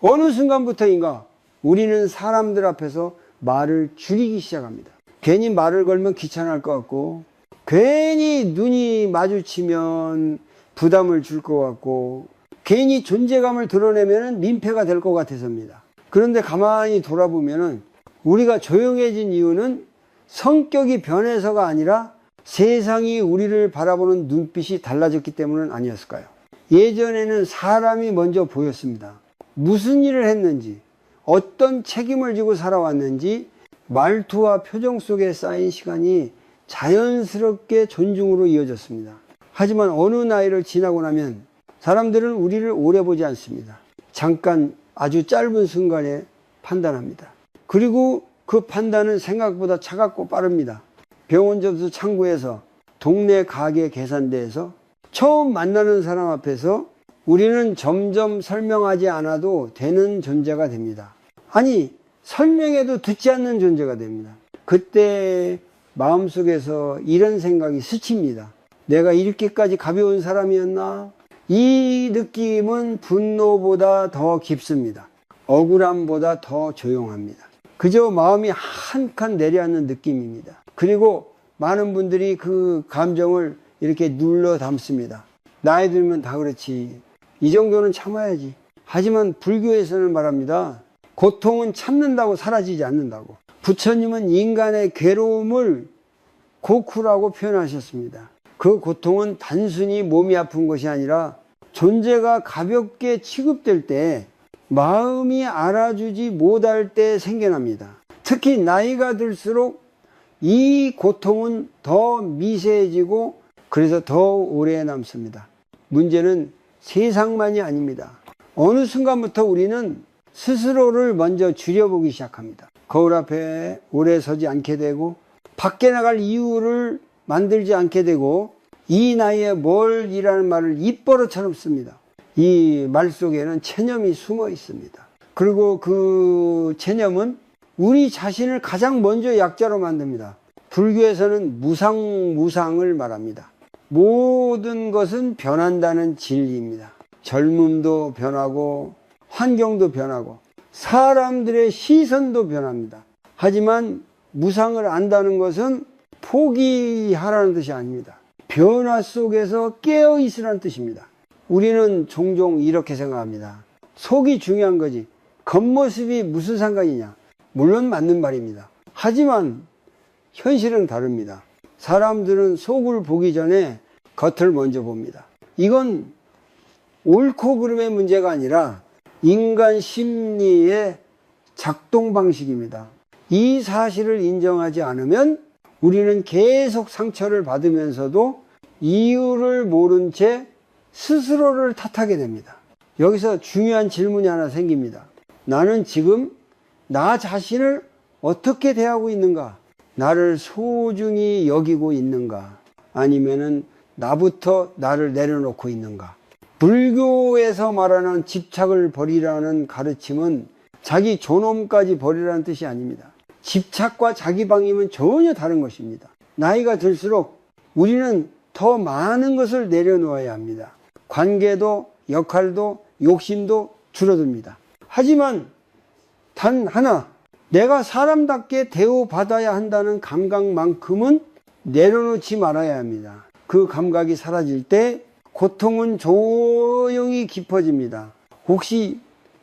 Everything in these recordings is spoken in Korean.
어느 순간부터인가 우리는 사람들 앞에서 말을 줄이기 시작합니다. 괜히 말을 걸면 귀찮을 것 같고, 괜히 눈이 마주치면 부담을 줄 것 같고, 괜히 존재감을 드러내면 민폐가 될 것 같아서입니다. 그런데 가만히 돌아보면 우리가 조용해진 이유는 성격이 변해서가 아니라 세상이 우리를 바라보는 눈빛이 달라졌기 때문은 아니었을까요? 예전에는 사람이 먼저 보였습니다. 무슨 일을 했는지, 어떤 책임을 지고 살아왔는지 말투와 표정 속에 쌓인 시간이 자연스럽게 존중으로 이어졌습니다. 하지만 어느 나이를 지나고 나면 사람들은 우리를 오래 보지 않습니다. 잠깐 아주 짧은 순간에 판단합니다. 그리고 그 판단은 생각보다 차갑고 빠릅니다. 병원 접수 창구에서, 동네 가게 계산대에서, 처음 만나는 사람 앞에서 우리는 점점 설명하지 않아도 되는 존재가 됩니다. 아니, 설명해도 듣지 않는 존재가 됩니다. 그때 마음속에서 이런 생각이 스칩니다. 내가 이렇게까지 가벼운 사람이었나? 이 느낌은 분노보다 더 깊습니다. 억울함보다 더 조용합니다. 그저 마음이 한 칸 내려앉는 느낌입니다. 그리고 많은 분들이 그 감정을 이렇게 눌러 담습니다. 나이 들면 다 그렇지. 이 정도는 참아야지. 하지만 불교에서는 말합니다. 고통은 참는다고 사라지지 않는다고. 부처님은 인간의 괴로움을 고쿠라고 표현하셨습니다. 그 고통은 단순히 몸이 아픈 것이 아니라 존재가 가볍게 취급될 때, 마음이 알아주지 못할 때 생겨납니다. 특히 나이가 들수록 이 고통은 더 미세해지고 그래서 더 오래 남습니다. 문제는 세상만이 아닙니다. 어느 순간부터 우리는 스스로를 먼저 줄여보기 시작합니다. 거울 앞에 오래 서지 않게 되고, 밖에 나갈 이유를 만들지 않게 되고, 이 나이에 뭘 이라는 말을 입버릇처럼 씁니다. 이 말 속에는 체념이 숨어 있습니다. 그리고 그 체념은 우리 자신을 가장 먼저 약자로 만듭니다. 불교에서는 무상을 말합니다. 모든 것은 변한다는 진리입니다. 젊음도 변하고 환경도 변하고 사람들의 시선도 변합니다. 하지만 무상을 안다는 것은 포기하라는 뜻이 아닙니다. 변화 속에서 깨어있으라는 뜻입니다. 우리는 종종 이렇게 생각합니다. 속이 중요한 거지 겉모습이 무슨 상관이냐. 물론 맞는 말입니다. 하지만 현실은 다릅니다. 사람들은 속을 보기 전에 겉을 먼저 봅니다. 이건 옳고 그름의 문제가 아니라 인간 심리의 작동 방식입니다. 이 사실을 인정하지 않으면 우리는 계속 상처를 받으면서도 이유를 모른 채 스스로를 탓하게 됩니다. 여기서 중요한 질문이 하나 생깁니다. 나는 지금 나 자신을 어떻게 대하고 있는가? 나를 소중히 여기고 있는가? 아니면은 나부터 나를 내려놓고 있는가? 불교에서 말하는 집착을 버리라는 가르침은 자기 존엄까지 버리라는 뜻이 아닙니다. 집착과 자기방임은 전혀 다른 것입니다. 나이가 들수록 우리는 더 많은 것을 내려놓아야 합니다. 관계도, 역할도, 욕심도 줄어듭니다. 하지만 단 하나, 내가 사람답게 대우받아야 한다는 감각만큼은 내려놓지 말아야 합니다. 그 감각이 사라질 때 고통은 조용히 깊어집니다. 혹시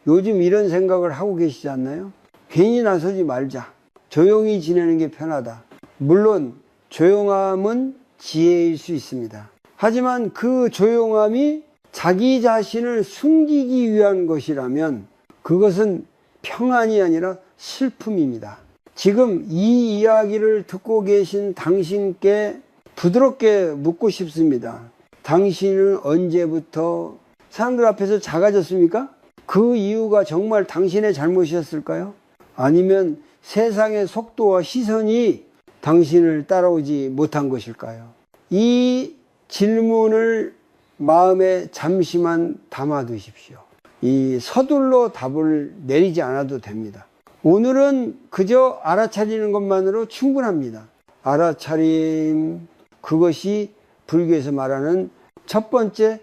요즘 이런 생각을 하고 계시지 않나요? 괜히 나서지 말자. 조용히 지내는 게 편하다. 물론 조용함은 지혜일 수 있습니다. 하지만 그 조용함이 자기 자신을 숨기기 위한 것이라면 그것은 평안이 아니라 슬픔입니다. 지금 이 이야기를 듣고 계신 당신께 부드럽게 묻고 싶습니다. 당신은 언제부터 사람들 앞에서 작아졌습니까? 그 이유가 정말 당신의 잘못이었을까요? 아니면 세상의 속도와 시선이 당신을 따라오지 못한 것일까요? 이 질문을 마음에 잠시만 담아두십시오. 이 서둘러 답을 내리지 않아도 됩니다. 오늘은 그저 알아차리는 것만으로 충분합니다. 알아차림, 그것이 불교에서 말하는 첫 번째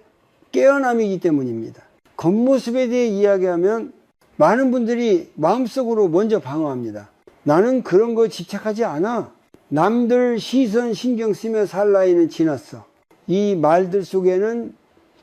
깨어남이기 때문입니다. 겉모습에 대해 이야기하면 많은 분들이 마음속으로 먼저 방어합니다. 나는 그런 거 집착하지 않아. 남들 시선 신경 쓰며 살 나이는 지났어. 이 말들 속에는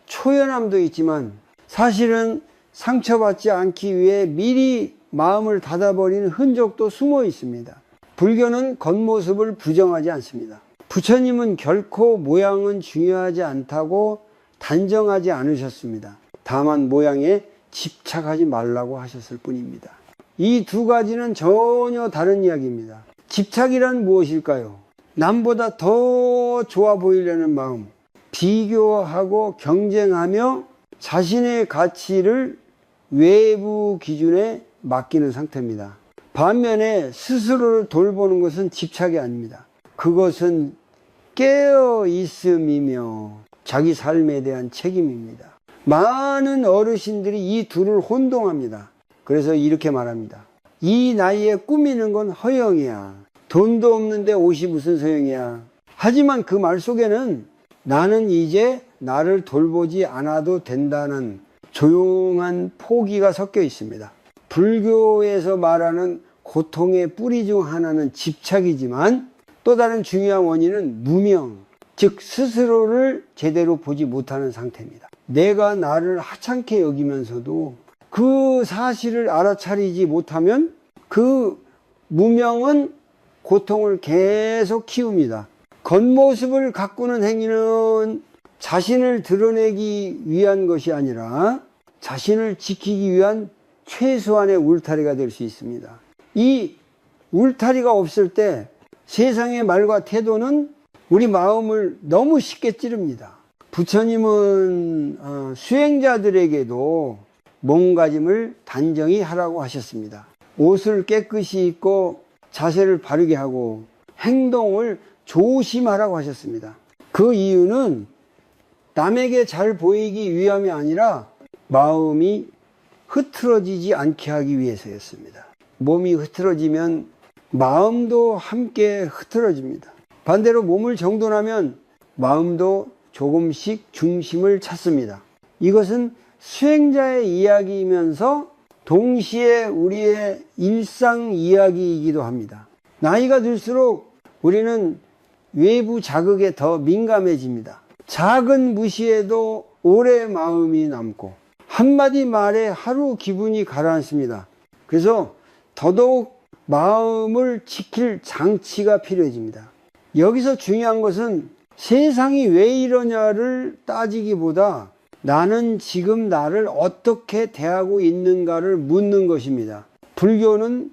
초연함도 있지만 사실은 상처받지 않기 위해 미리 마음을 닫아버리는 흔적도 숨어 있습니다. 불교는 겉모습을 부정하지 않습니다. 부처님은 결코 모양은 중요하지 않다고 단정하지 않으셨습니다. 다만 모양에 집착하지 말라고 하셨을 뿐입니다. 이 두 가지는 전혀 다른 이야기입니다. 집착이란 무엇일까요? 남보다 더 좋아 보이려는 마음, 비교하고 경쟁하며 자신의 가치를 외부 기준에 맡기는 상태입니다. 반면에 스스로를 돌보는 것은 집착이 아닙니다. 그것은 깨어 있음이며 자기 삶에 대한 책임입니다. 많은 어르신들이 이 둘을 혼동합니다. 그래서 이렇게 말합니다. 이 나이에 꾸미는 건 허영이야. 돈도 없는데 옷이 무슨 소용이야. 하지만 그 말 속에는 나는 이제 나를 돌보지 않아도 된다는 조용한 포기가 섞여 있습니다. 불교에서 말하는 고통의 뿌리 중 하나는 집착이지만 또 다른 중요한 원인은 무명, 즉 스스로를 제대로 보지 못하는 상태입니다. 내가 나를 하찮게 여기면서도 그 사실을 알아차리지 못하면 그 무명은 고통을 계속 키웁니다. 겉모습을 가꾸는 행위는 자신을 드러내기 위한 것이 아니라 자신을 지키기 위한 최소한의 울타리가 될 수 있습니다. 이 울타리가 없을 때 세상의 말과 태도는 우리 마음을 너무 쉽게 찌릅니다. 부처님은 수행자들에게도 몸가짐을 단정히 하라고 하셨습니다. 옷을 깨끗이 입고 자세를 바르게 하고 행동을 조심하라고 하셨습니다. 그 이유는 남에게 잘 보이기 위함이 아니라 마음이 흐트러지지 않게 하기 위해서였습니다. 몸이 흐트러지면 마음도 함께 흐트러집니다. 반대로 몸을 정돈하면 마음도 조금씩 중심을 찾습니다. 이것은 수행자의 이야기이면서 동시에 우리의 일상 이야기이기도 합니다. 나이가 들수록 우리는 외부 자극에 더 민감해집니다. 작은 무시에도 오래 마음이 남고 한마디 말에 하루 기분이 가라앉습니다. 그래서 더더욱 마음을 지킬 장치가 필요해집니다. 여기서 중요한 것은 세상이 왜 이러냐를 따지기보다 나는 지금 나를 어떻게 대하고 있는가를 묻는 것입니다. 불교는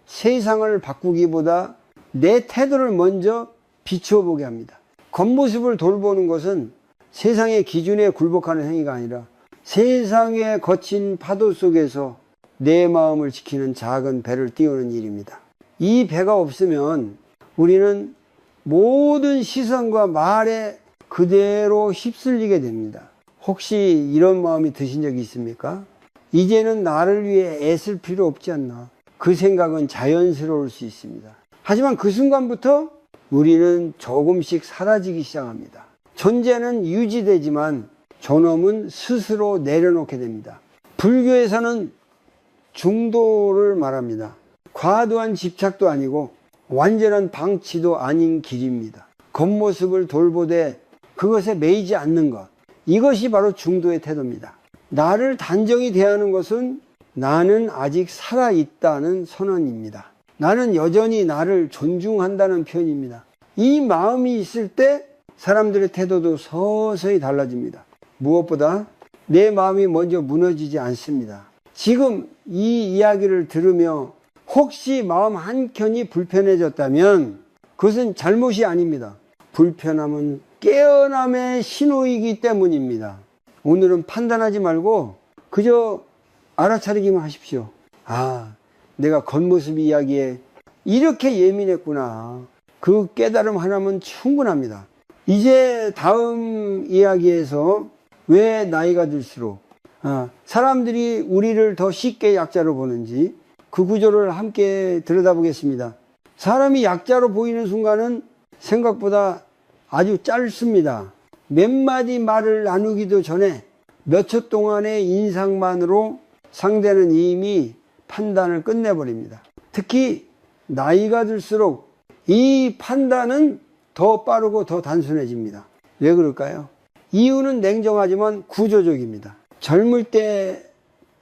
세상을 바꾸기보다 내 태도를 먼저 비추어 보게 합니다. 겉모습을 돌보는 것은 세상의 기준에 굴복하는 행위가 아니라 세상의 거친 파도 속에서 내 마음을 지키는 작은 배를 띄우는 일입니다. 이 배가 없으면 우리는 모든 시선과 말에 그대로 휩쓸리게 됩니다. 혹시 이런 마음이 드신 적이 있습니까? 이제는 나를 위해 애쓸 필요 없지 않나. 그 생각은 자연스러울 수 있습니다. 하지만 그 순간부터 우리는 조금씩 사라지기 시작합니다. 존재는 유지되지만 존엄은 스스로 내려놓게 됩니다. 불교에서는 중도를 말합니다. 과도한 집착도 아니고 완전한 방치도 아닌 길입니다. 겉모습을 돌보되 그것에 매이지 않는 것, 이것이 바로 중도의 태도입니다. 나를 단정히 대하는 것은 나는 아직 살아있다는 선언입니다. 나는 여전히 나를 존중한다는 표현입니다. 이 마음이 있을 때 사람들의 태도도 서서히 달라집니다. 무엇보다 내 마음이 먼저 무너지지 않습니다. 지금 이 이야기를 들으며 혹시 마음 한켠이 불편해졌다면 그것은 잘못이 아닙니다. 불편함은 깨어남의 신호이기 때문입니다. 오늘은 판단하지 말고 그저 알아차리기만 하십시오. 아, 내가 겉모습 이야기에 이렇게 예민했구나. 그 깨달음 하나면 충분합니다. 이제 다음 이야기에서 왜 나이가 들수록 사람들이 우리를 더 쉽게 약자로 보는지 그 구조를 함께 들여다보겠습니다. 사람이 약자로 보이는 순간은 생각보다 아주 짧습니다. 몇 마디 말을 나누기도 전에 몇 초 동안의 인상만으로 상대는 이미 판단을 끝내버립니다. 특히 나이가 들수록 이 판단은 더 빠르고 더 단순해집니다. 왜 그럴까요? 이유는 냉정하지만 구조적입니다. 젊을 때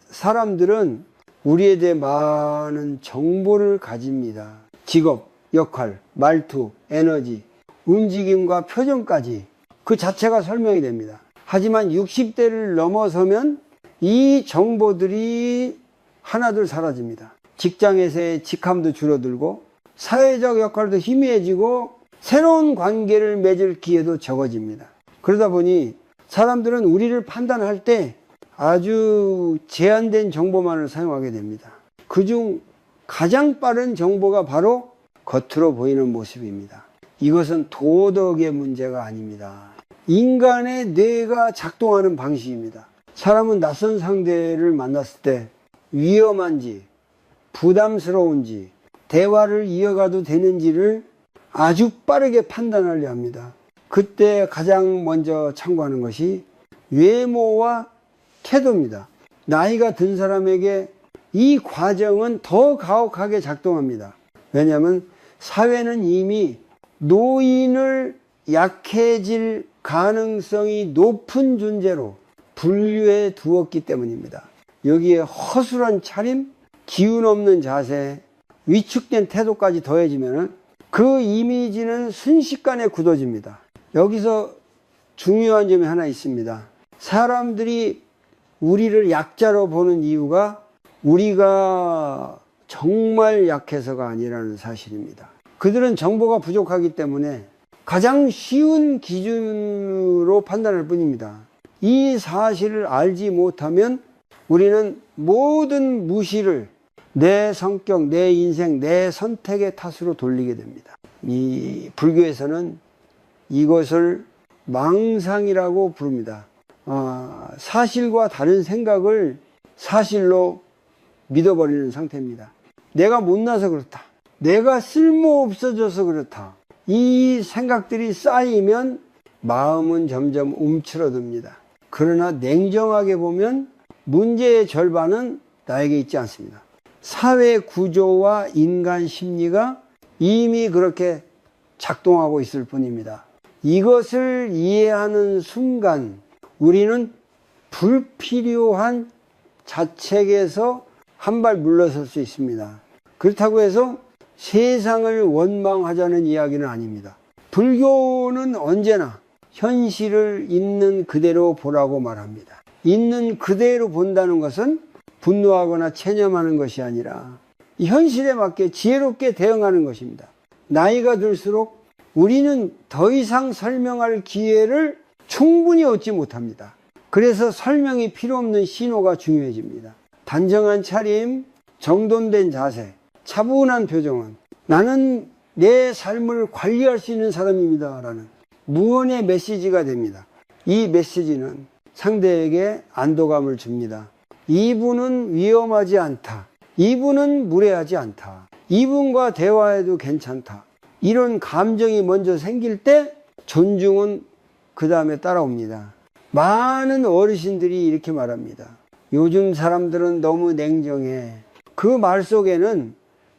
사람들은 우리에 대해 많은 정보를 가집니다. 직업, 역할, 말투, 에너지, 움직임과 표정까지 그 자체가 설명이 됩니다. 하지만 60대를 넘어서면 이 정보들이 하나둘 사라집니다. 직장에서의 직함도 줄어들고 사회적 역할도 희미해지고 새로운 관계를 맺을 기회도 적어집니다. 그러다 보니 사람들은 우리를 판단할 때 아주 제한된 정보만을 사용하게 됩니다. 그중 가장 빠른 정보가 바로 겉으로 보이는 모습입니다. 이것은 도덕의 문제가 아닙니다. 인간의 뇌가 작동하는 방식입니다. 사람은 낯선 상대를 만났을 때 위험한지 부담스러운지 대화를 이어가도 되는지를 아주 빠르게 판단하려 합니다. 그때 가장 먼저 참고하는 것이 외모와 태도입니다. 나이가 든 사람에게 이 과정은 더 가혹하게 작동합니다. 왜냐하면 사회는 이미 노인을 약해질 가능성이 높은 존재로 분류해 두었기 때문입니다. 여기에 허술한 차림, 기운 없는 자세, 위축된 태도까지 더해지면 그 이미지는 순식간에 굳어집니다. 여기서 중요한 점이 하나 있습니다. 사람들이 우리를 약자로 보는 이유가 우리가 정말 약해서가 아니라는 사실입니다. 그들은 정보가 부족하기 때문에 가장 쉬운 기준으로 판단할 뿐입니다. 이 사실을 알지 못하면 우리는 모든 무시를 내 성격, 내 인생, 내 선택의 탓으로 돌리게 됩니다. 이 불교에서는 이것을 망상이라고 부릅니다. 사실과 다른 생각을 사실로 믿어버리는 상태입니다. 내가 못나서 그렇다. 내가 쓸모없어져서 그렇다. 이 생각들이 쌓이면 마음은 점점 움츠러듭니다. 그러나 냉정하게 보면 문제의 절반은 나에게 있지 않습니다. 사회 구조와 인간 심리가 이미 그렇게 작동하고 있을 뿐입니다. 이것을 이해하는 순간 우리는 불필요한 자책에서 한 발 물러설 수 있습니다. 그렇다고 해서 세상을 원망하자는 이야기는 아닙니다. 불교는 언제나 현실을 있는 그대로 보라고 말합니다. 있는 그대로 본다는 것은 분노하거나 체념하는 것이 아니라 현실에 맞게 지혜롭게 대응하는 것입니다. 나이가 들수록 우리는 더 이상 설명할 기회를 충분히 얻지 못합니다. 그래서 설명이 필요 없는 신호가 중요해집니다. 단정한 차림, 정돈된 자세, 차분한 표정은 나는 내 삶을 관리할 수 있는 사람입니다 라는 무언의 메시지가 됩니다. 이 메시지는 상대에게 안도감을 줍니다. 이분은 위험하지 않다. 이분은 무례하지 않다. 이분과 대화해도 괜찮다. 이런 감정이 먼저 생길 때 존중은 그 다음에 따라옵니다. 많은 어르신들이 이렇게 말합니다. 요즘 사람들은 너무 냉정해. 그 말 속에는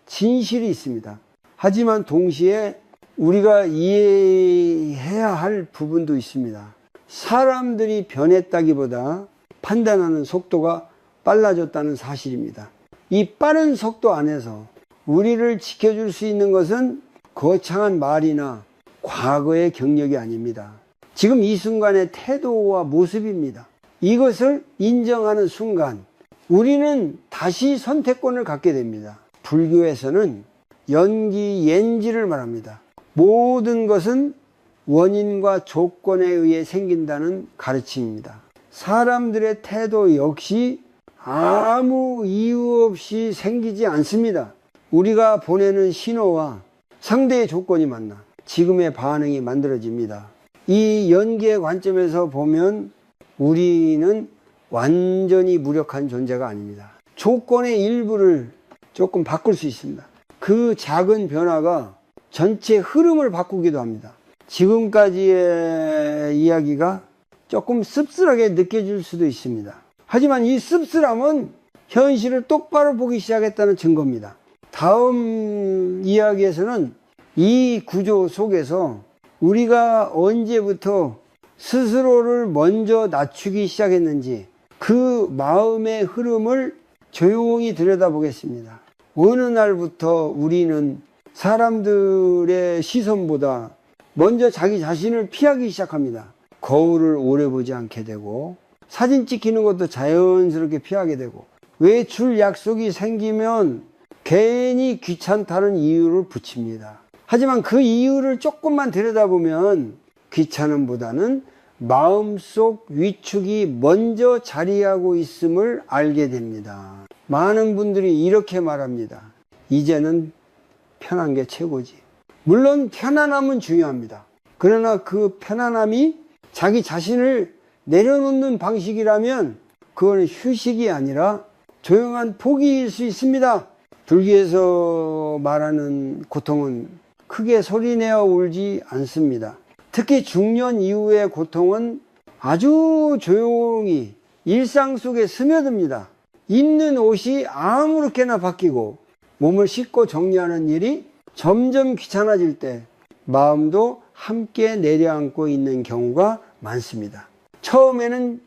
진실이 있습니다. 하지만 동시에 우리가 이해해야 할 부분도 있습니다. 사람들이 변했다기보다 판단하는 속도가 빨라졌다는 사실입니다. 이 빠른 속도 안에서 우리를 지켜줄 수 있는 것은 거창한 말이나 과거의 경력이 아닙니다. 지금 이 순간의 태도와 모습입니다. 이것을 인정하는 순간 우리는 다시 선택권을 갖게 됩니다. 불교에서는 연기옌지를 말합니다. 모든 것은 원인과 조건에 의해 생긴다는 가르침입니다. 사람들의 태도 역시 아무 이유 없이 생기지 않습니다. 우리가 보내는 신호와 상대의 조건이 만나 지금의 반응이 만들어집니다. 이 연기의 관점에서 보면 우리는 완전히 무력한 존재가 아닙니다. 조건의 일부를 조금 바꿀 수 있습니다. 그 작은 변화가 전체 흐름을 바꾸기도 합니다. 지금까지의 이야기가 조금 씁쓸하게 느껴질 수도 있습니다. 하지만 이 씁쓸함은 현실을 똑바로 보기 시작했다는 증거입니다. 다음 이야기에서는 이 구조 속에서 우리가 언제부터 스스로를 먼저 낮추기 시작했는지 그 마음의 흐름을 조용히 들여다보겠습니다. 어느 날부터 우리는 사람들의 시선보다 먼저 자기 자신을 피하기 시작합니다. 거울을 오래 보지 않게 되고 사진 찍히는 것도 자연스럽게 피하게 되고 외출 약속이 생기면 괜히 귀찮다는 이유를 붙입니다. 하지만 그 이유를 조금만 들여다보면 귀찮음보다는 마음속 위축이 먼저 자리하고 있음을 알게 됩니다. 많은 분들이 이렇게 말합니다. 이제는 편한 게 최고지. 물론 편안함은 중요합니다. 그러나 그 편안함이 자기 자신을 내려놓는 방식이라면 그건 휴식이 아니라 조용한 포기일 수 있습니다. 불교에서 말하는 고통은 크게 소리내어 울지 않습니다. 특히 중년 이후의 고통은 아주 조용히 일상 속에 스며듭니다. 입는 옷이 아무렇게나 바뀌고 몸을 씻고 정리하는 일이 점점 귀찮아질 때 마음도 함께 내려앉고 있는 경우가 많습니다. 처음에는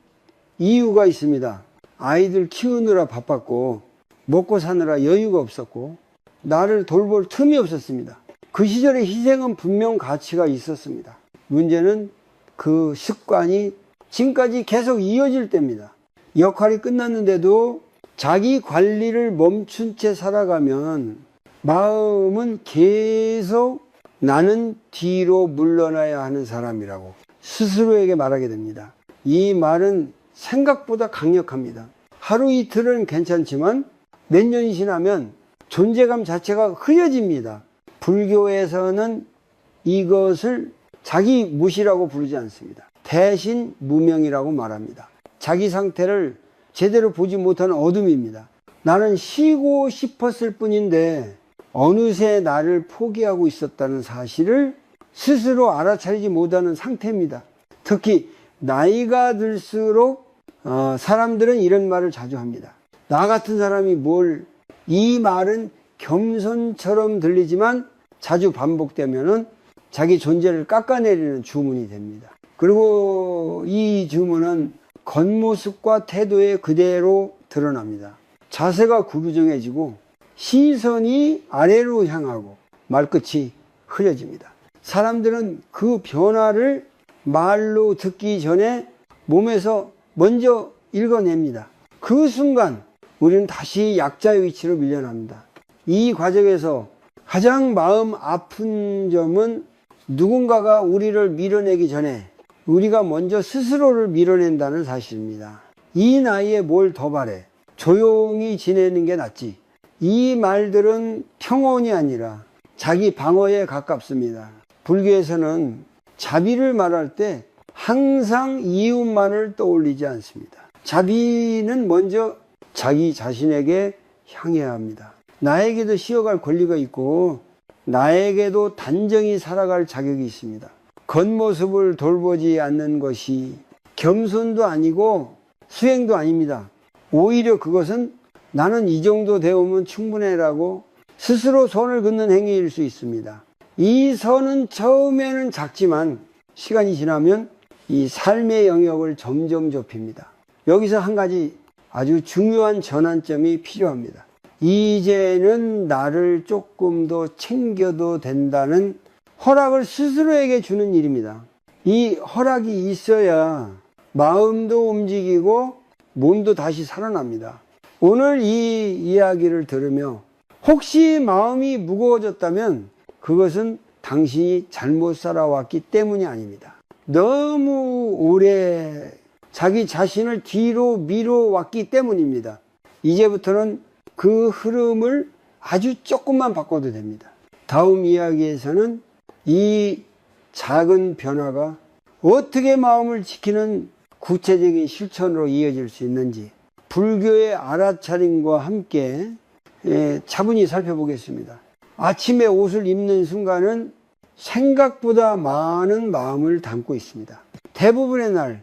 이유가 있습니다. 아이들 키우느라 바빴고 먹고 사느라 여유가 없었고 나를 돌볼 틈이 없었습니다. 그 시절의 희생은 분명 가치가 있었습니다. 문제는 그 습관이 지금까지 계속 이어질 때입니다. 역할이 끝났는데도 자기 관리를 멈춘 채 살아가면 마음은 계속 나는 뒤로 물러나야 하는 사람이라고 스스로에게 말하게 됩니다. 이 말은 생각보다 강력합니다. 하루 이틀은 괜찮지만 몇 년이 지나면 존재감 자체가 흐려집니다. 불교에서는 이것을 자기 무시라고 부르지 않습니다. 대신 무명이라고 말합니다. 자기 상태를 제대로 보지 못하는 어둠입니다. 나는 쉬고 싶었을 뿐인데 어느새 나를 포기하고 있었다는 사실을 스스로 알아차리지 못하는 상태입니다. 특히 나이가 들수록 사람들은 이런 말을 자주 합니다. 나 같은 사람이 이 말은 겸손처럼 들리지만 자주 반복되면은 자기 존재를 깎아내리는 주문이 됩니다. 그리고 이 주문은 겉모습과 태도에 그대로 드러납니다. 자세가 구부정해지고 시선이 아래로 향하고 말끝이 흐려집니다. 사람들은 그 변화를 말로 듣기 전에 몸에서 먼저 읽어냅니다. 그 순간 우리는 다시 약자의 위치로 밀려납니다. 이 과정에서 가장 마음 아픈 점은 누군가가 우리를 밀어내기 전에 우리가 먼저 스스로를 밀어낸다는 사실입니다. 이 나이에 뭘 더 바래? 조용히 지내는 게 낫지. 이 말들은 평온이 아니라 자기 방어에 가깝습니다. 불교에서는 자비를 말할 때 항상 이웃만을 떠올리지 않습니다. 자비는 먼저 자기 자신에게 향해야 합니다. 나에게도 쉬어갈 권리가 있고 나에게도 단정히 살아갈 자격이 있습니다. 겉모습을 돌보지 않는 것이 겸손도 아니고 수행도 아닙니다. 오히려 그것은 나는 이 정도 되오면 충분해라고 스스로 선을 긋는 행위일 수 있습니다. 이 선은 처음에는 작지만 시간이 지나면 이 삶의 영역을 점점 좁힙니다. 여기서 한 가지 아주 중요한 전환점이 필요합니다. 이제는 나를 조금 더 챙겨도 된다는 허락을 스스로에게 주는 일입니다. 이 허락이 있어야 마음도 움직이고 몸도 다시 살아납니다. 오늘 이 이야기를 들으며 혹시 마음이 무거워졌다면 그것은 당신이 잘못 살아왔기 때문이 아닙니다. 너무 오래 자기 자신을 뒤로 밀어왔기 때문입니다. 이제부터는 그 흐름을 아주 조금만 바꿔도 됩니다. 다음 이야기에서는 이 작은 변화가 어떻게 마음을 지키는 구체적인 실천으로 이어질 수 있는지 불교의 알아차림과 함께 차분히 살펴보겠습니다. 아침에 옷을 입는 순간은 생각보다 많은 마음을 담고 있습니다. 대부분의 날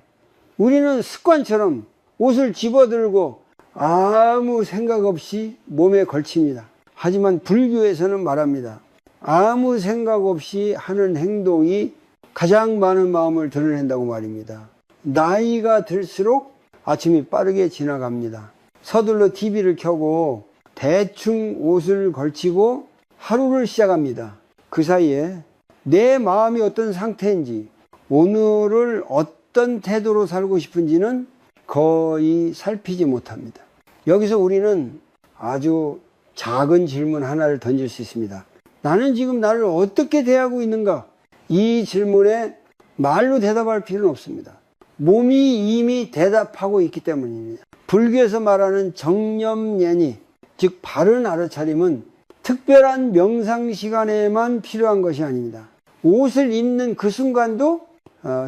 우리는 습관처럼 옷을 집어들고 아무 생각 없이 몸에 걸칩니다. 하지만 불교에서는 말합니다. 아무 생각 없이 하는 행동이 가장 많은 마음을 드러낸다고 말입니다. 나이가 들수록 아침이 빠르게 지나갑니다. 서둘러 TV를 켜고 대충 옷을 걸치고 하루를 시작합니다. 그 사이에 내 마음이 어떤 상태인지, 오늘을 어떤 태도로 살고 싶은지는 거의 살피지 못합니다. 여기서 우리는 아주 작은 질문 하나를 던질 수 있습니다. 나는 지금 나를 어떻게 대하고 있는가? 이 질문에 말로 대답할 필요는 없습니다. 몸이 이미 대답하고 있기 때문입니다. 불교에서 말하는 정념예니, 즉 바른 알아차림은 특별한 명상 시간에만 필요한 것이 아닙니다. 옷을 입는 그 순간도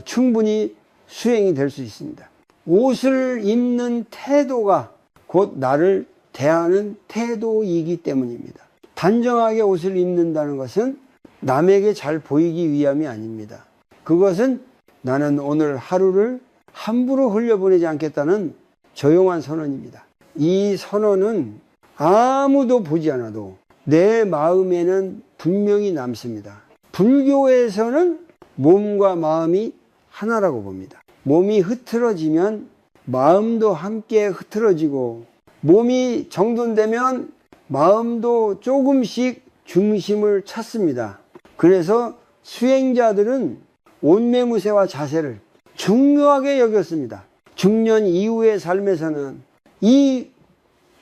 충분히 수행이 될 수 있습니다. 옷을 입는 태도가 곧 나를 대하는 태도이기 때문입니다. 단정하게 옷을 입는다는 것은 남에게 잘 보이기 위함이 아닙니다. 그것은 나는 오늘 하루를 함부로 흘려보내지 않겠다는 조용한 선언입니다. 이 선언은 아무도 보지 않아도 내 마음에는 분명히 남습니다. 불교에서는 몸과 마음이 하나라고 봅니다. 몸이 흐트러지면 마음도 함께 흐트러지고, 몸이 정돈되면 마음도 조금씩 중심을 찾습니다. 그래서 수행자들은 온매무새와 자세를 중요하게 여겼습니다. 중년 이후의 삶에서는 이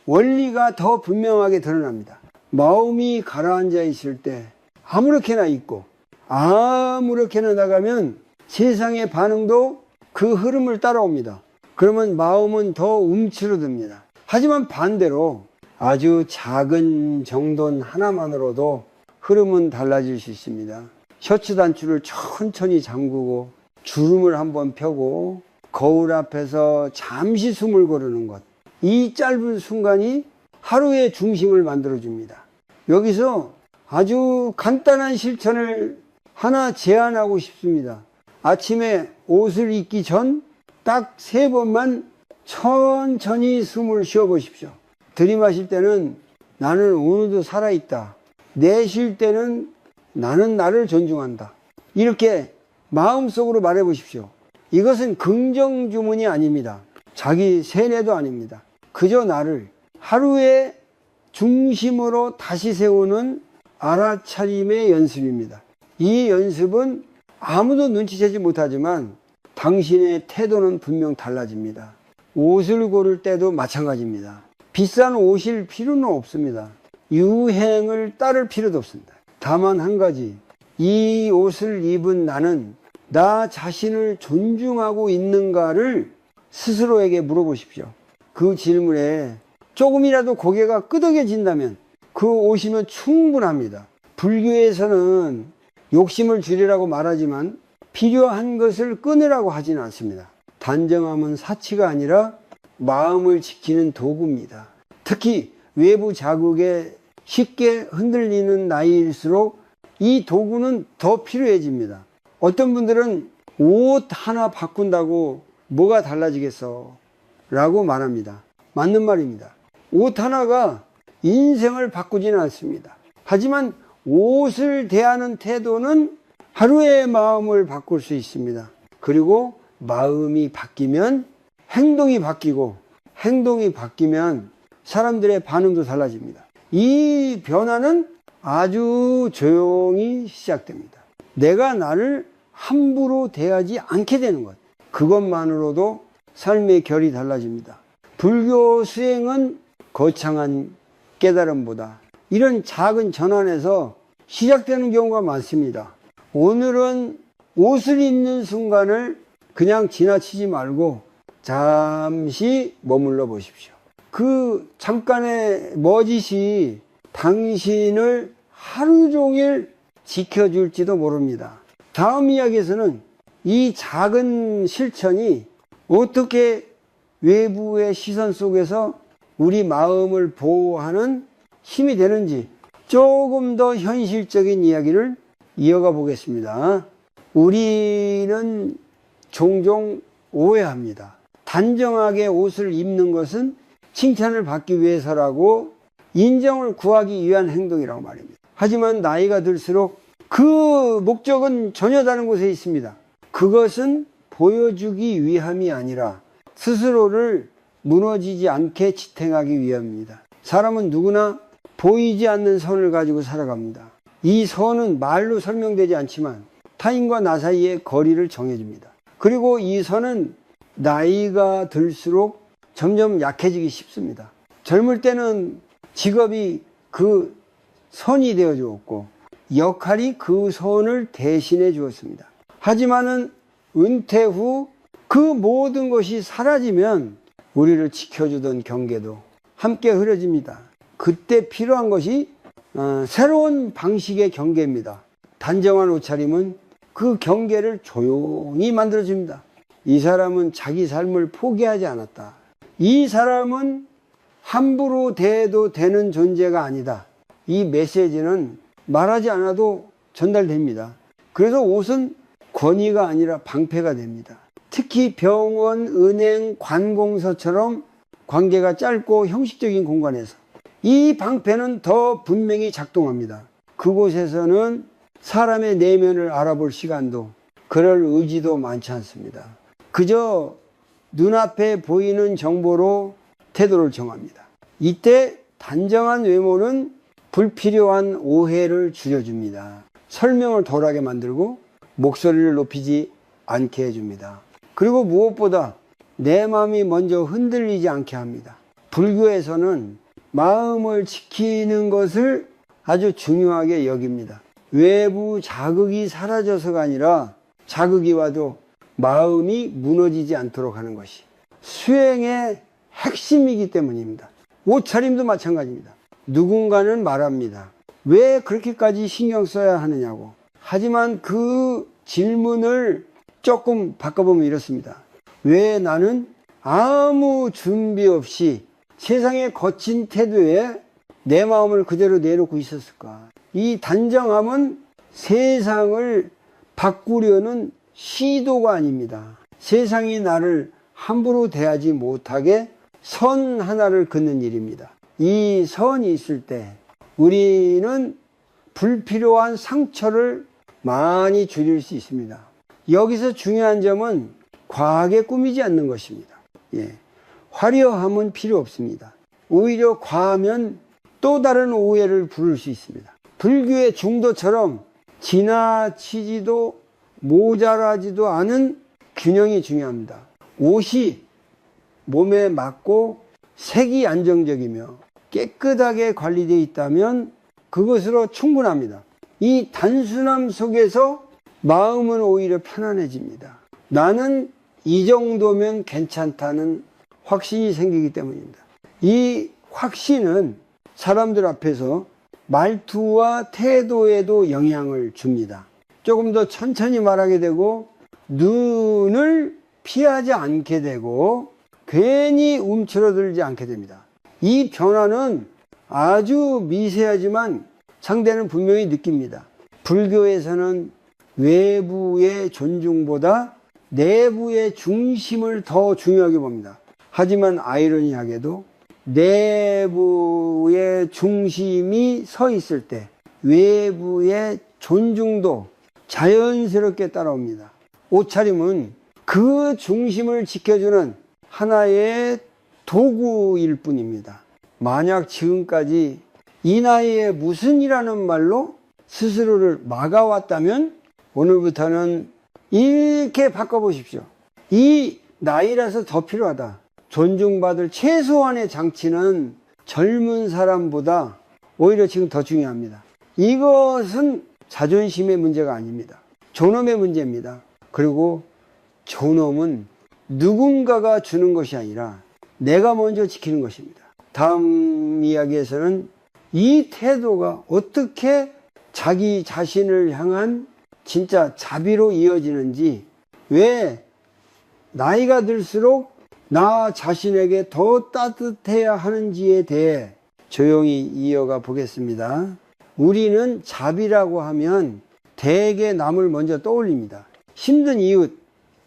원리가 더 분명하게 드러납니다. 마음이 가라앉아 있을 때 아무렇게나 있고 아무렇게나 나가면 세상의 반응도 그 흐름을 따라옵니다. 그러면 마음은 더 움츠러듭니다. 하지만 반대로 아주 작은 정돈 하나만으로도 흐름은 달라질 수 있습니다. 셔츠 단추를 천천히 잠그고 주름을 한번 펴고 거울 앞에서 잠시 숨을 고르는 것, 이 짧은 순간이 하루의 중심을 만들어줍니다. 여기서 아주 간단한 실천을 하나 제안하고 싶습니다. 아침에 옷을 입기 전 딱 3번만 천천히 숨을 쉬어보십시오. 들이마실 때는 나는 오늘도 살아있다. 내쉴 때는 나는 나를 존중한다. 이렇게 마음속으로 말해보십시오. 이것은 긍정주문이 아닙니다. 자기 세뇌도 아닙니다. 그저 나를 하루의 중심으로 다시 세우는 알아차림의 연습입니다. 이 연습은 아무도 눈치채지 못하지만 당신의 태도는 분명 달라집니다. 옷을 고를 때도 마찬가지입니다. 비싼 옷일 필요는 없습니다. 유행을 따를 필요도 없습니다. 다만 한 가지, 이 옷을 입은 나는 나 자신을 존중하고 있는가를 스스로에게 물어보십시오. 그 질문에 조금이라도 고개가 끄덕여진다면 그 옷이면 충분합니다. 불교에서는 욕심을 줄이라고 말하지만 필요한 것을 끊으라고 하지는 않습니다. 단정함은 사치가 아니라 마음을 지키는 도구입니다. 특히 외부 자극에 쉽게 흔들리는 나이일수록 이 도구는 더 필요해집니다. 어떤 분들은 옷 하나 바꾼다고 뭐가 달라지겠어? 라고 말합니다. 맞는 말입니다. 옷 하나가 인생을 바꾸지는 않습니다. 하지만 옷을 대하는 태도는 하루의 마음을 바꿀 수 있습니다. 그리고 마음이 바뀌면 행동이 바뀌고, 행동이 바뀌면 사람들의 반응도 달라집니다. 이 변화는 아주 조용히 시작됩니다. 내가 나를 함부로 대하지 않게 되는 것, 그것만으로도 삶의 결이 달라집니다. 불교 수행은 거창한 깨달음보다 이런 작은 전환에서 시작되는 경우가 많습니다. 오늘은 옷을 입는 순간을 그냥 지나치지 말고 잠시 머물러 보십시오. 그 잠깐의 머짓이 당신을 하루 종일 지켜줄지도 모릅니다. 다음 이야기에서는 이 작은 실천이 어떻게 외부의 시선 속에서 우리 마음을 보호하는 힘이 되는지 조금 더 현실적인 이야기를 이어가 보겠습니다. 우리는 종종 오해합니다. 단정하게 옷을 입는 것은 칭찬을 받기 위해서라고 인정을 구하기 위한 행동이라고 말입니다. 하지만 나이가 들수록 그 목적은 전혀 다른 곳에 있습니다. 그것은 보여주기 위함이 아니라 스스로를 무너지지 않게 지탱하기 위함입니다. 사람은 누구나 보이지 않는 선을 가지고 살아갑니다. 이 선은 말로 설명되지 않지만 타인과 나 사이의 거리를 정해줍니다. 그리고 이 선은 나이가 들수록 점점 약해지기 쉽습니다. 젊을 때는 직업이 그 선이 되어 주었고 역할이 그 선을 대신해 주었습니다. 하지만은 은퇴 후 그 모든 것이 사라지면 우리를 지켜주던 경계도 함께 흐려집니다. 그때 필요한 것이 새로운 방식의 경계입니다. 단정한 옷차림은 그 경계를 조용히 만들어줍니다. 이 사람은 자기 삶을 포기하지 않았다. 이 사람은 함부로 대해도 되는 존재가 아니다. 이 메시지는 말하지 않아도 전달됩니다. 그래서 옷은 권위가 아니라 방패가 됩니다. 특히 병원, 은행, 관공서처럼 관계가 짧고 형식적인 공간에서 이 방패는 더 분명히 작동합니다. 그곳에서는 사람의 내면을 알아볼 시간도 그럴 의지도 많지 않습니다. 그저 눈앞에 보이는 정보로 태도를 정합니다. 이때 단정한 외모는 불필요한 오해를 줄여줍니다. 설명을 덜하게 만들고 목소리를 높이지 않게 해줍니다. 그리고 무엇보다 내 마음이 먼저 흔들리지 않게 합니다. 불교에서는 마음을 지키는 것을 아주 중요하게 여깁니다. 외부 자극이 사라져서가 아니라 자극이 와도 마음이 무너지지 않도록 하는 것이 수행의 핵심이기 때문입니다. 옷차림도 마찬가지입니다. 누군가는 말합니다. 왜 그렇게까지 신경 써야 하느냐고. 하지만 그 질문을 조금 바꿔보면 이렇습니다. 왜 나는 아무 준비 없이 세상의 거친 태도에 내 마음을 그대로 내놓고 있었을까? 이 단정함은 세상을 바꾸려는 시도가 아닙니다. 세상이 나를 함부로 대하지 못하게 선 하나를 긋는 일입니다. 이 선이 있을 때 우리는 불필요한 상처를 많이 줄일 수 있습니다. 여기서 중요한 점은 과하게 꾸미지 않는 것입니다. 화려함은 필요 없습니다. 오히려 과하면 또 다른 오해를 부를 수 있습니다. 불교의 중도처럼 지나치지도 모자라지도 않은 균형이 중요합니다. 옷이 몸에 맞고 색이 안정적이며 깨끗하게 관리되어 있다면 그것으로 충분합니다. 이 단순함 속에서 마음은 오히려 편안해집니다. 나는 이 정도면 괜찮다는 확신이 생기기 때문입니다. 이 확신은 사람들 앞에서 말투와 태도에도 영향을 줍니다. 조금 더 천천히 말하게 되고 눈을 피하지 않게 되고 괜히 움츠러들지 않게 됩니다. 이 변화는 아주 미세하지만 상대는 분명히 느낍니다. 불교에서는 외부의 존중보다 내부의 중심을 더 중요하게 봅니다. 하지만 아이러니하게도 내부의 중심이 서 있을 때 외부의 존중도 자연스럽게 따라옵니다. 옷차림은 그 중심을 지켜주는 하나의 도구일 뿐입니다. 만약 지금까지 이 나이에 무슨 이라는 말로 스스로를 막아왔다면 오늘부터는 이렇게 바꿔보십시오. 이 나이라서 더 필요하다. 존중받을 최소한의 장치는 젊은 사람보다 오히려 지금 더 중요합니다. 이것은 자존심의 문제가 아닙니다. 존엄의 문제입니다. 그리고 존엄은 누군가가 주는 것이 아니라 내가 먼저 지키는 것입니다. 다음 이야기에서는 이 태도가 어떻게 자기 자신을 향한 진짜 자비로 이어지는지, 왜 나이가 들수록 나 자신에게 더 따뜻해야 하는지에 대해 조용히 이어가 보겠습니다. 우리는 자비라고 하면 대개 남을 먼저 떠올립니다. 힘든 이웃,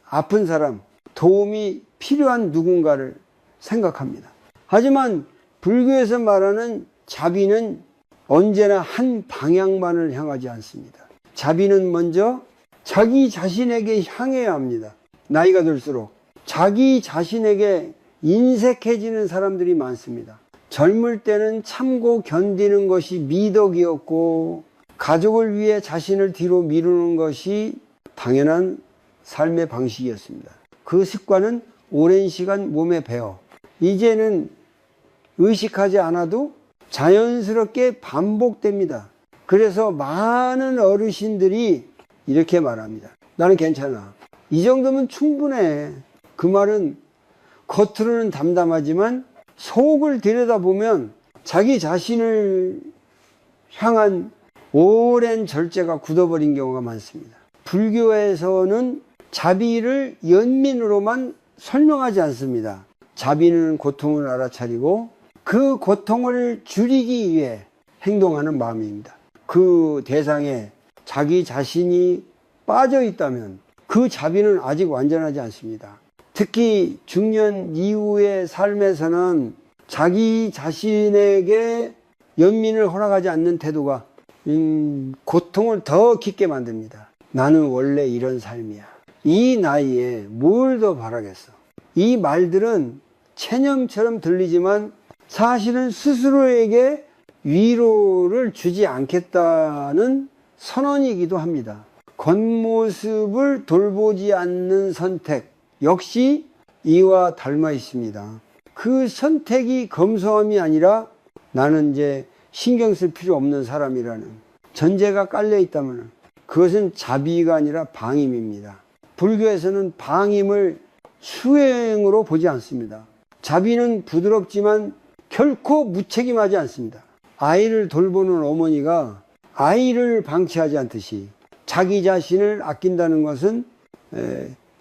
아픈 사람, 도움이 필요한 누군가를 생각합니다. 하지만 불교에서 말하는 자비는 언제나 한 방향만을 향하지 않습니다. 자비는 먼저 자기 자신에게 향해야 합니다. 나이가 들수록 자기 자신에게 인색해지는 사람들이 많습니다. 젊을 때는 참고 견디는 것이 미덕이었고 가족을 위해 자신을 뒤로 미루는 것이 당연한 삶의 방식이었습니다. 그 습관은 오랜 시간 몸에 배어 이제는 의식하지 않아도 자연스럽게 반복됩니다. 그래서 많은 어르신들이 이렇게 말합니다. 나는 괜찮아. 이 정도면 충분해. 그 말은 겉으로는 담담하지만 속을 들여다보면 자기 자신을 향한 오랜 절제가 굳어버린 경우가 많습니다. 불교에서는 자비를 연민으로만 설명하지 않습니다. 자비는 고통을 알아차리고 그 고통을 줄이기 위해 행동하는 마음입니다. 그 대상에 자기 자신이 빠져 있다면 그 자비는 아직 완전하지 않습니다. 특히 중년 이후의 삶에서는 자기 자신에게 연민을 허락하지 않는 태도가 고통을 더 깊게 만듭니다. 나는 원래 이런 삶이야. 이 나이에 뭘 더 바라겠어. 이 말들은 체념처럼 들리지만 사실은 스스로에게 위로를 주지 않겠다는 선언이기도 합니다. 겉모습을 돌보지 않는 선택 역시 이와 닮아 있습니다. 그 선택이 검소함이 아니라 나는 이제 신경 쓸 필요 없는 사람이라는 전제가 깔려 있다면 그것은 자비가 아니라 방임입니다. 불교에서는 방임을 수행으로 보지 않습니다. 자비는 부드럽지만 결코 무책임하지 않습니다. 아이를 돌보는 어머니가 아이를 방치하지 않듯이 자기 자신을 아낀다는 것은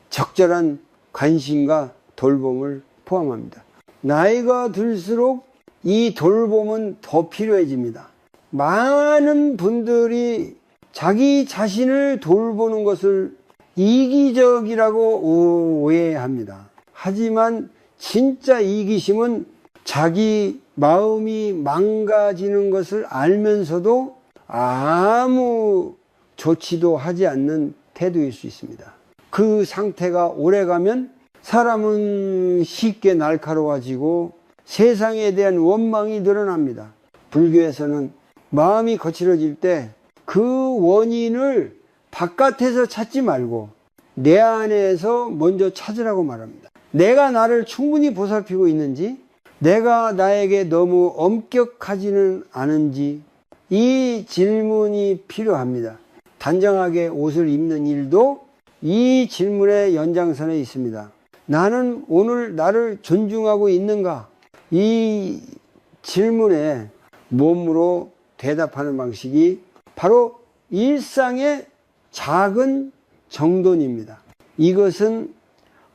적절한 관심과 돌봄을 포함합니다. 나이가 들수록 이 돌봄은 더 필요해집니다. 많은 분들이 자기 자신을 돌보는 것을 이기적이라고 오해합니다. 하지만 진짜 이기심은 자기 마음이 망가지는 것을 알면서도 아무 조치도 하지 않는 태도일 수 있습니다. 그 상태가 오래가면 사람은 쉽게 날카로워지고 세상에 대한 원망이 늘어납니다. 불교에서는 마음이 거칠어질 때 그 원인을 바깥에서 찾지 말고 내 안에서 먼저 찾으라고 말합니다. 내가 나를 충분히 보살피고 있는지, 내가 나에게 너무 엄격하지는 않은지, 이 질문이 필요합니다. 단정하게 옷을 입는 일도 이 질문의 연장선에 있습니다. 나는 오늘 나를 존중하고 있는가? 이 질문에 몸으로 대답하는 방식이 바로 일상의 작은 정돈입니다. 이것은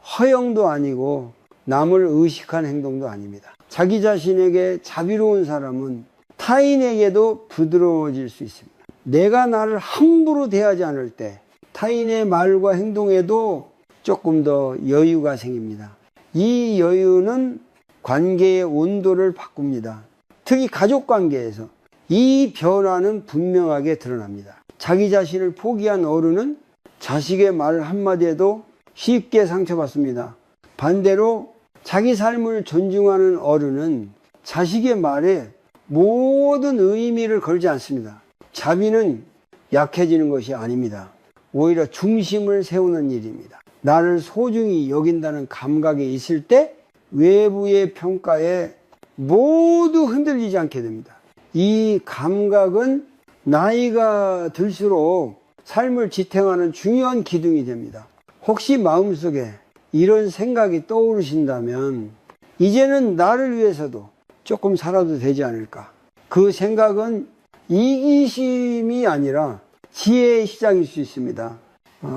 허영도 아니고 남을 의식한 행동도 아닙니다. 자기 자신에게 자비로운 사람은 타인에게도 부드러워질 수 있습니다. 내가 나를 함부로 대하지 않을 때 타인의 말과 행동에도 조금 더 여유가 생깁니다. 이 여유는 관계의 온도를 바꿉니다. 특히 가족 관계에서 이 변화는 분명하게 드러납니다. 자기 자신을 포기한 어른은 자식의 말 한마디에도 쉽게 상처받습니다. 반대로 자기 삶을 존중하는 어른은 자식의 말에 모든 의미를 걸지 않습니다. 자비는 약해지는 것이 아닙니다. 오히려 중심을 세우는 일입니다. 나를 소중히 여긴다는 감각이 있을 때 외부의 평가에 모두 흔들리지 않게 됩니다. 이 감각은 나이가 들수록 삶을 지탱하는 중요한 기둥이 됩니다. 혹시 마음속에 이런 생각이 떠오르신다면 이제는 나를 위해서도 조금 살아도 되지 않을까? 그 생각은 이기심이 아니라 지혜의 시작일 수 있습니다.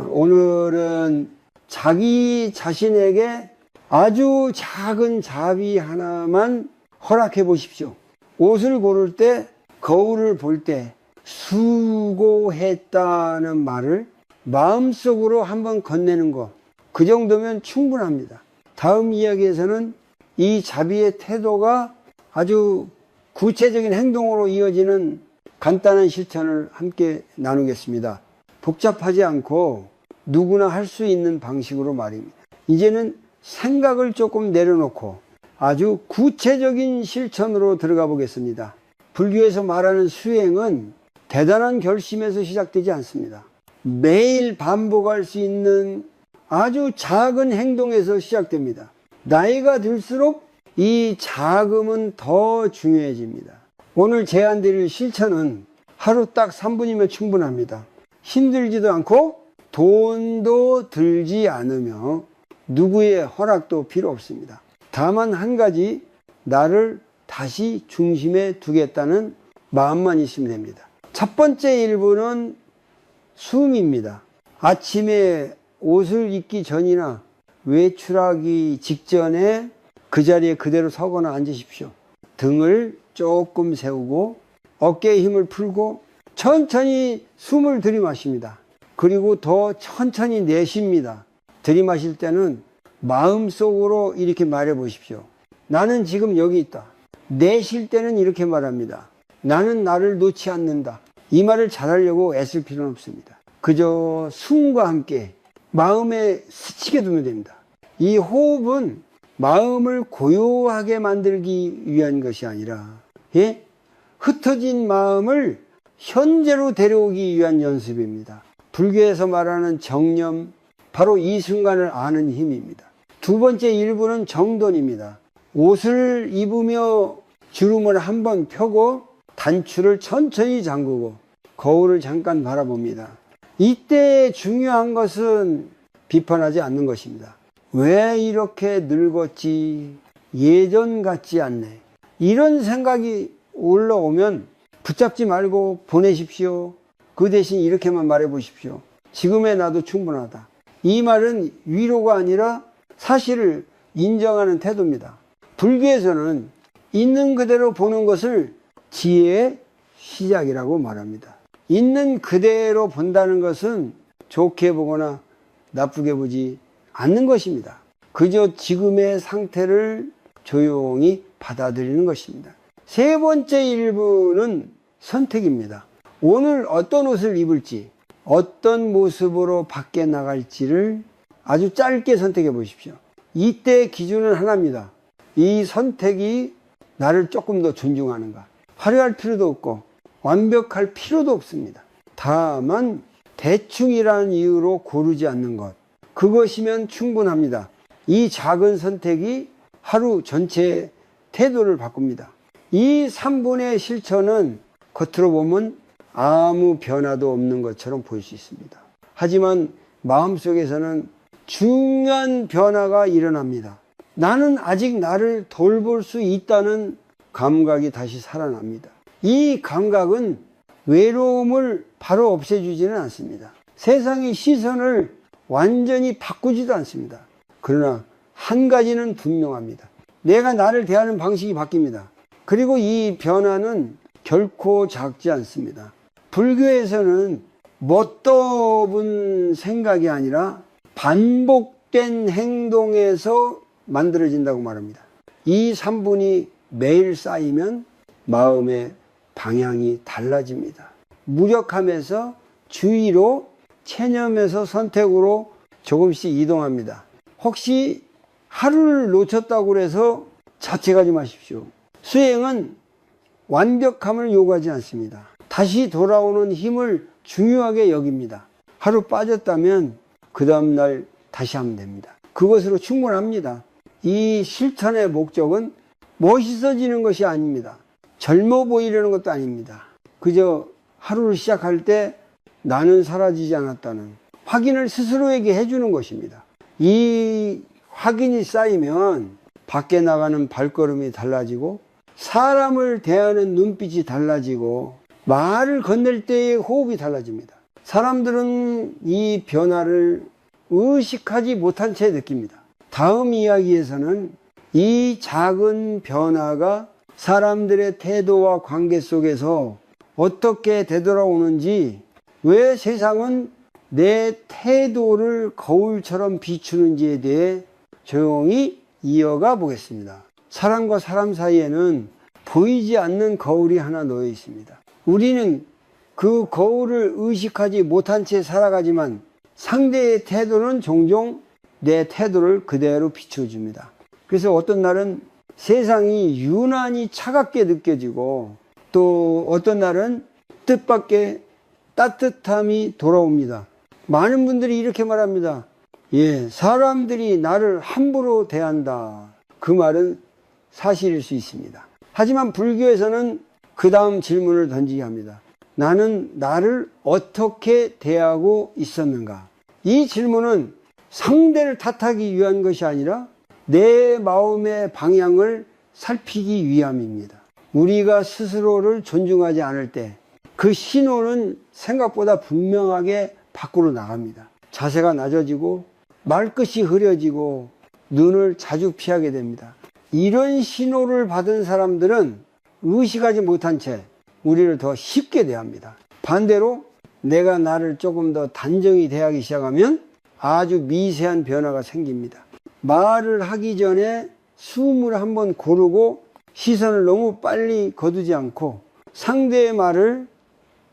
오늘은 자기 자신에게 아주 작은 자비 하나만 허락해 보십시오. 옷을 고를 때, 거울을 볼 때 수고했다는 말을 마음속으로 한번 건네는 것, 그 정도면 충분합니다. 다음 이야기에서는 이 자비의 태도가 아주 구체적인 행동으로 이어지는 간단한 실천을 함께 나누겠습니다. 복잡하지 않고 누구나 할 수 있는 방식으로 말입니다. 이제는 생각을 조금 내려놓고 아주 구체적인 실천으로 들어가 보겠습니다. 불교에서 말하는 수행은 대단한 결심에서 시작되지 않습니다. 매일 반복할 수 있는 아주 작은 행동에서 시작됩니다. 나이가 들수록 이 자금은 더 중요해집니다. 오늘 제안드릴 실천은 하루 딱 3분이면 충분합니다. 힘들지도 않고 돈도 들지 않으며 누구의 허락도 필요 없습니다. 다만 한 가지, 나를 다시 중심에 두겠다는 마음만 있으면 됩니다. 첫 번째 일부는 숨입니다. 아침에 옷을 입기 전이나 외출하기 직전에 그 자리에 그대로 서거나 앉으십시오. 등을 조금 세우고 어깨에 힘을 풀고 천천히 숨을 들이마십니다. 그리고 더 천천히 내쉽니다. 들이마실 때는 마음속으로 이렇게 말해 보십시오. 나는 지금 여기 있다. 내쉴 때는 이렇게 말합니다. 나는 나를 놓지 않는다. 이 말을 잘하려고 애쓸 필요는 없습니다. 그저 숨과 함께 마음에 스치게 두면 됩니다. 이 호흡은 마음을 고요하게 만들기 위한 것이 아니라 흩어진 마음을 현재로 데려오기 위한 연습입니다. 불교에서 말하는 정념, 바로 이 순간을 아는 힘입니다. 두 번째 일부는 정돈입니다. 옷을 입으며 주름을 한번 펴고 단추를 천천히 잠그고 거울을 잠깐 바라봅니다. 이때 중요한 것은 비판하지 않는 것입니다. 왜 이렇게 늙었지? 예전 같지 않네. 이런 생각이 올라오면 붙잡지 말고 보내십시오. 그 대신 이렇게만 말해 보십시오. 지금의 나도 충분하다. 이 말은 위로가 아니라 사실을 인정하는 태도입니다. 불교에서는 있는 그대로 보는 것을 지혜의 시작이라고 말합니다. 있는 그대로 본다는 것은 좋게 보거나 나쁘게 보지 않는 것입니다. 그저 지금의 상태를 조용히 받아들이는 것입니다. 세 번째 일부는 선택입니다. 오늘 어떤 옷을 입을지, 어떤 모습으로 밖에 나갈지를 아주 짧게 선택해 보십시오. 이때 기준은 하나입니다. 이 선택이 나를 조금 더 존중하는가. 화려할 필요도 없고 완벽할 필요도 없습니다. 다만 대충이라는 이유로 고르지 않는 것, 그것이면 충분합니다. 이 작은 선택이 하루 전체의 태도를 바꿉니다. 이 3분의 실천은 겉으로 보면 아무 변화도 없는 것처럼 보일 수 있습니다. 하지만 마음속에서는 중요한 변화가 일어납니다. 나는 아직 나를 돌볼 수 있다는 감각이 다시 살아납니다. 이 감각은 외로움을 바로 없애주지는 않습니다. 세상의 시선을 완전히 바꾸지도 않습니다. 그러나 한 가지는 분명합니다. 내가 나를 대하는 방식이 바뀝니다. 그리고 이 변화는 결코 작지 않습니다. 불교에서는 멋도 없는 생각이 아니라 반복된 행동에서 만들어진다고 말합니다. 이 3분이 매일 쌓이면 마음의 방향이 달라집니다. 무력함에서 주의로, 체념에서 선택으로 조금씩 이동합니다. 혹시 하루를 놓쳤다고 해서 자책하지 마십시오. 수행은 완벽함을 요구하지 않습니다. 다시 돌아오는 힘을 중요하게 여깁니다. 하루 빠졌다면 그 다음날 다시 하면 됩니다. 그것으로 충분합니다. 이 실천의 목적은 멋있어지는 것이 아닙니다. 젊어 보이려는 것도 아닙니다. 그저 하루를 시작할 때 나는 사라지지 않았다는 확인을 스스로에게 해주는 것입니다. 이 확인이 쌓이면 밖에 나가는 발걸음이 달라지고 사람을 대하는 눈빛이 달라지고 말을 건넬 때의 호흡이 달라집니다. 사람들은 이 변화를 의식하지 못한 채 느낍니다. 다음 이야기에서는 이 작은 변화가 사람들의 태도와 관계 속에서 어떻게 되돌아오는지, 왜 세상은 내 태도를 거울처럼 비추는지에 대해 조용히 이어가 보겠습니다. 사람과 사람 사이에는 보이지 않는 거울이 하나 놓여 있습니다. 우리는 그 거울을 의식하지 못한 채 살아가지만 상대의 태도는 종종 내 태도를 그대로 비춰줍니다. 그래서 어떤 날은 세상이 유난히 차갑게 느껴지고 또 어떤 날은 뜻밖의 따뜻함이 돌아옵니다. 많은 분들이 이렇게 말합니다. 사람들이 나를 함부로 대한다. 그 말은 사실일 수 있습니다. 하지만 불교에서는 그 다음 질문을 던지게 합니다. 나는 나를 어떻게 대하고 있었는가? 이 질문은 상대를 탓하기 위한 것이 아니라 내 마음의 방향을 살피기 위함입니다. 우리가 스스로를 존중하지 않을 때 그 신호는 생각보다 분명하게 밖으로 나갑니다. 자세가 낮아지고 말끝이 흐려지고 눈을 자주 피하게 됩니다. 이런 신호를 받은 사람들은 의식하지 못한 채 우리를 더 쉽게 대합니다. 반대로 내가 나를 조금 더 단정히 대하기 시작하면 아주 미세한 변화가 생깁니다. 말을 하기 전에 숨을 한번 고르고 시선을 너무 빨리 거두지 않고 상대의 말을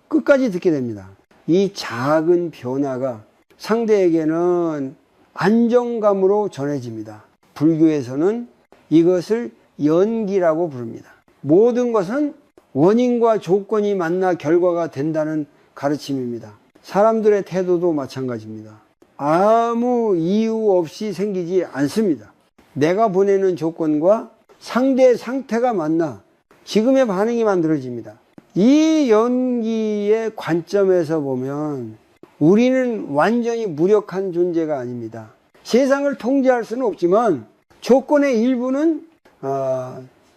끝까지 듣게 됩니다. 이 작은 변화가 상대에게는 안정감으로 전해집니다. 불교에서는 이것을 연기라고 부릅니다. 모든 것은 원인과 조건이 만나 결과가 된다는 가르침입니다. 사람들의 태도도 마찬가지입니다. 아무 이유 없이 생기지 않습니다. 내가 보내는 조건과 상대의 상태가 만나 지금의 반응이 만들어집니다. 이 연기의 관점에서 보면 우리는 완전히 무력한 존재가 아닙니다. 세상을 통제할 수는 없지만 조건의 일부는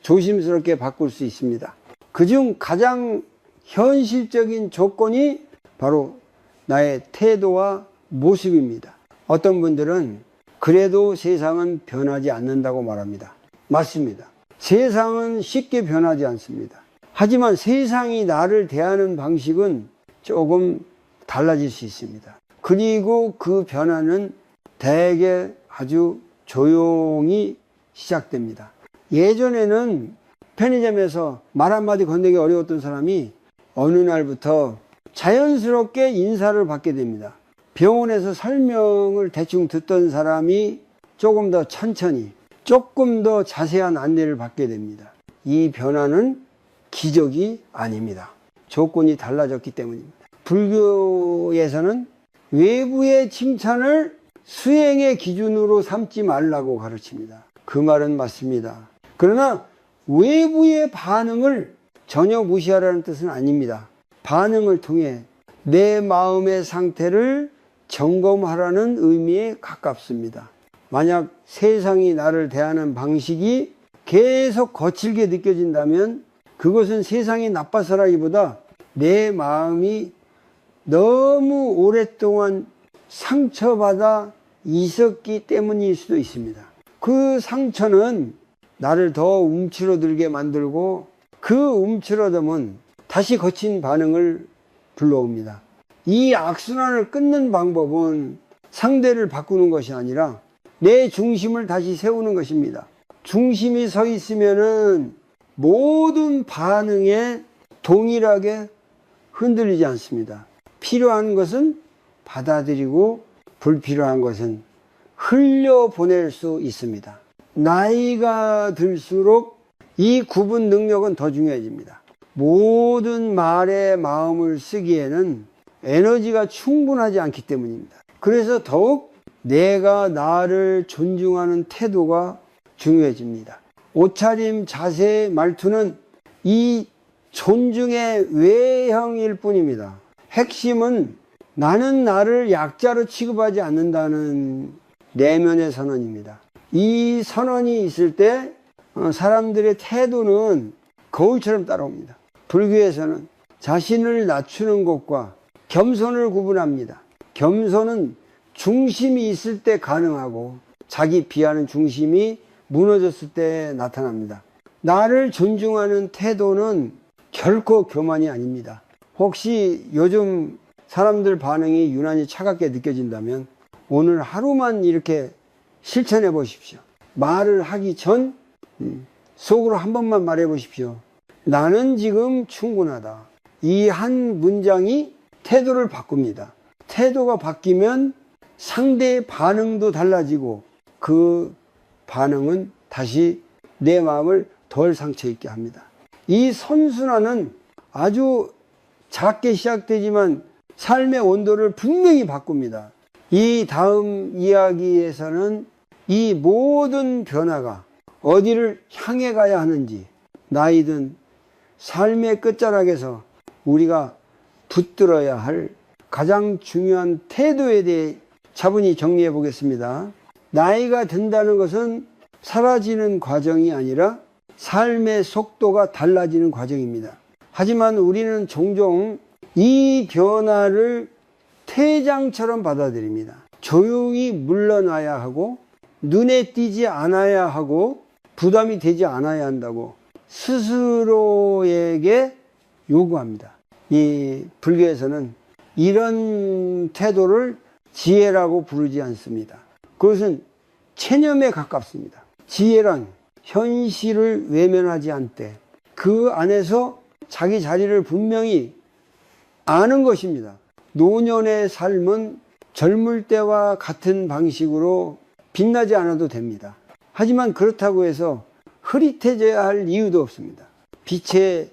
조심스럽게 바꿀 수 있습니다. 그중 가장 현실적인 조건이 바로 나의 태도와 모습입니다. 어떤 분들은 그래도 세상은 변하지 않는다고 말합니다. 맞습니다. 세상은 쉽게 변하지 않습니다. 하지만 세상이 나를 대하는 방식은 조금 달라질 수 있습니다. 그리고 그 변화는 대개 아주 조용히 시작됩니다. 예전에는 편의점에서 말 한마디 건네기 어려웠던 사람이 어느 날부터 자연스럽게 인사를 받게 됩니다. 병원에서 설명을 대충 듣던 사람이 조금 더 천천히, 조금 더 자세한 안내를 받게 됩니다. 이 변화는 기적이 아닙니다. 조건이 달라졌기 때문입니다. 불교에서는 외부의 칭찬을 수행의 기준으로 삼지 말라고 가르칩니다. 그 말은 맞습니다. 그러나 외부의 반응을 전혀 무시하라는 뜻은 아닙니다. 반응을 통해 내 마음의 상태를 점검하라는 의미에 가깝습니다. 만약 세상이 나를 대하는 방식이 계속 거칠게 느껴진다면 그것은 세상이 나빠서라기보다 내 마음이 너무 오랫동안 상처받아 있었기 때문일 수도 있습니다. 그 상처는 나를 더 움츠러들게 만들고 그 움츠러듦은 다시 거친 반응을 불러옵니다. 이 악순환을 끊는 방법은 상대를 바꾸는 것이 아니라 내 중심을 다시 세우는 것입니다. 중심이 서 있으면은 모든 반응에 동일하게 흔들리지 않습니다. 필요한 것은 받아들이고 불필요한 것은 흘려보낼 수 있습니다. 나이가 들수록 이 구분 능력은 더 중요해집니다. 모든 말에 마음을 쓰기에는 에너지가 충분하지 않기 때문입니다. 그래서 더욱 내가 나를 존중하는 태도가 중요해집니다. 옷차림, 자세, 말투는 이 존중의 외형일 뿐입니다. 핵심은 나는 나를 약자로 취급하지 않는다는 내면의 선언입니다. 이 선언이 있을 때 사람들의 태도는 거울처럼 따라옵니다. 불교에서는 자신을 낮추는 것과 겸손을 구분합니다. 겸손은 중심이 있을 때 가능하고 자기 비하는 중심이 무너졌을 때 나타납니다. 나를 존중하는 태도는 결코 교만이 아닙니다. 혹시 요즘 사람들 반응이 유난히 차갑게 느껴진다면 오늘 하루만 이렇게 실천해 보십시오. 말을 하기 전 속으로 한 번만 말해 보십시오. 나는 지금 충분하다. 이 한 문장이 태도를 바꿉니다. 태도가 바뀌면 상대의 반응도 달라지고 그 반응은 다시 내 마음을 덜 상처 있게 합니다. 이 선순환은 아주 작게 시작되지만 삶의 온도를 분명히 바꿉니다. 이 다음 이야기에서는 이 모든 변화가 어디를 향해 가야 하는지, 나이든 삶의 끝자락에서 우리가 붙들어야 할 가장 중요한 태도에 대해 차분히 정리해 보겠습니다. 나이가 든다는 것은 사라지는 과정이 아니라 삶의 속도가 달라지는 과정입니다. 하지만 우리는 종종 이 변화를 퇴장처럼 받아들입니다. 조용히 물러나야 하고 눈에 띄지 않아야 하고 부담이 되지 않아야 한다고 스스로에게 요구합니다. 이 불교에서는 이런 태도를 지혜라고 부르지 않습니다. 그것은 체념에 가깝습니다. 지혜란 현실을 외면하지 않되 그 안에서 자기 자리를 분명히 아는 것입니다. 노년의 삶은 젊을 때와 같은 방식으로 빛나지 않아도 됩니다. 하지만 그렇다고 해서 흐릿해져야 할 이유도 없습니다. 빛의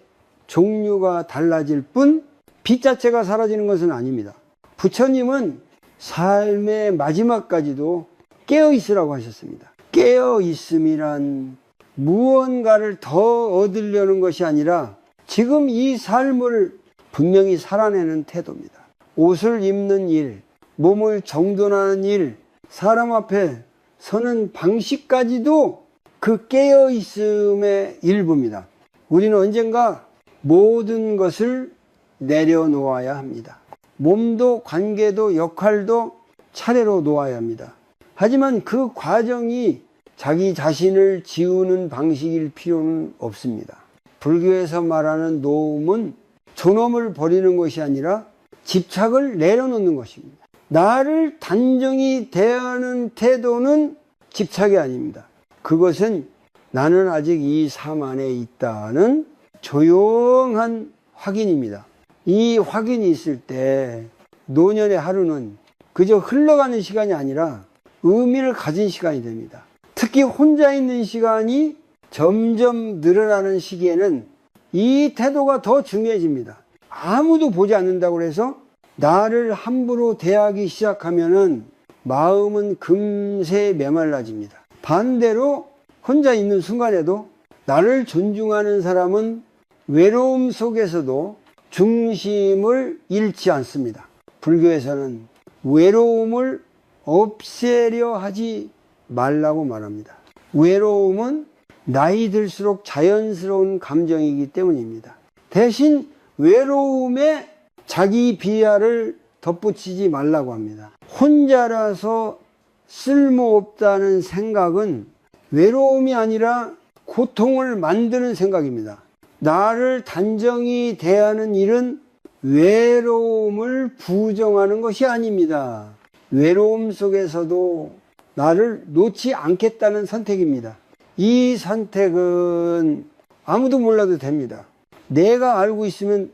종류가 달라질 뿐 빛 자체가 사라지는 것은 아닙니다. 부처님은 삶의 마지막까지도 깨어있으라고 하셨습니다. 깨어있음이란 무언가를 더 얻으려는 것이 아니라 지금 이 삶을 분명히 살아내는 태도입니다. 옷을 입는 일, 몸을 정돈하는 일, 사람 앞에 서는 방식까지도 그 깨어있음의 일부입니다. 우리는 언젠가 모든 것을 내려놓아야 합니다. 몸도 관계도 역할도 차례로 놓아야 합니다. 하지만 그 과정이 자기 자신을 지우는 방식일 필요는 없습니다. 불교에서 말하는 놓음은 존엄을 버리는 것이 아니라 집착을 내려놓는 것입니다. 나를 단정히 대하는 태도는 집착이 아닙니다. 그것은 나는 아직 이 삶 안에 있다는 조용한 확인입니다. 이 확인이 있을 때 노년의 하루는 그저 흘러가는 시간이 아니라 의미를 가진 시간이 됩니다. 특히 혼자 있는 시간이 점점 늘어나는 시기에는 이 태도가 더 중요해집니다. 아무도 보지 않는다고 해서 나를 함부로 대하기 시작하면은 마음은 금세 메말라집니다. 반대로 혼자 있는 순간에도 나를 존중하는 사람은 외로움 속에서도 중심을 잃지 않습니다. 불교에서는 외로움을 없애려 하지 말라고 말합니다. 외로움은 나이 들수록 자연스러운 감정이기 때문입니다. 대신 외로움에 자기 비하를 덧붙이지 말라고 합니다. 혼자라서 쓸모없다는 생각은 외로움이 아니라 고통을 만드는 생각입니다. 나를 단정히 대하는 일은 외로움을 부정하는 것이 아닙니다. 외로움 속에서도 나를 놓지 않겠다는 선택입니다. 이 선택은 아무도 몰라도 됩니다. 내가 알고 있으면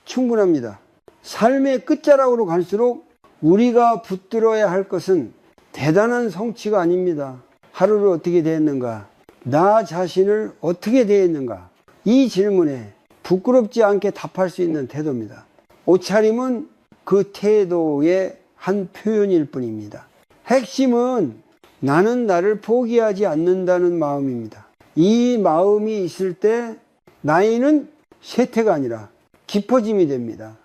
충분합니다. 삶의 끝자락으로 갈수록 우리가 붙들어야 할 것은 대단한 성취가 아닙니다. 하루를 어떻게 대했는가? 나 자신을 어떻게 대했는가? 이 질문에 부끄럽지 않게 답할 수 있는 태도입니다. 옷차림은 그 태도의 한 표현일 뿐입니다. 핵심은 나는 나를 포기하지 않는다는 마음입니다. 이 마음이 있을 때 나이는 쇠퇴가 아니라 깊어짐이 됩니다.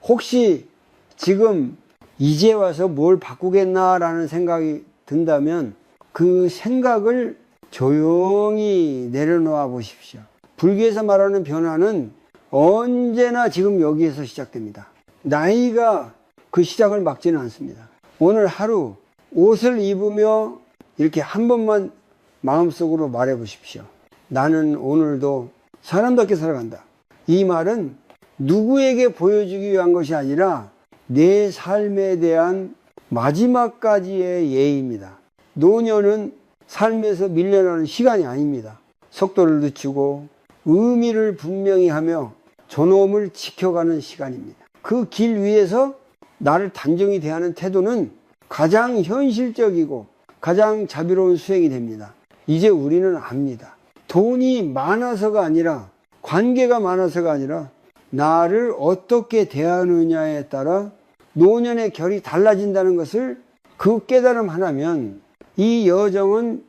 혹시 지금 이제 와서 뭘 바꾸겠나라는 생각이 든다면 그 생각을 조용히 내려놓아 보십시오. 불교에서 말하는 변화는 언제나 지금 여기에서 시작됩니다. 나이가 그 시작을 막지는 않습니다. 오늘 하루 옷을 입으며 이렇게 한 번만 마음속으로 말해 보십시오. 나는 오늘도 사람답게 살아간다. 이 말은 누구에게 보여주기 위한 것이 아니라 내 삶에 대한 마지막까지의 예의입니다. 노년은 삶에서 밀려나는 시간이 아닙니다. 속도를 늦추고 의미를 분명히 하며 존엄을 지켜가는 시간입니다. 그 길 위에서 나를 단정히 대하는 태도는 가장 현실적이고 가장 자비로운 수행이 됩니다. 이제 우리는 압니다. 돈이 많아서가 아니라, 관계가 많아서가 아니라 나를 어떻게 대하느냐에 따라 노년의 결이 달라진다는 것을, 그 깨달음 하나면 이 여정은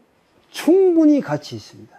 충분히 가치 있습니다.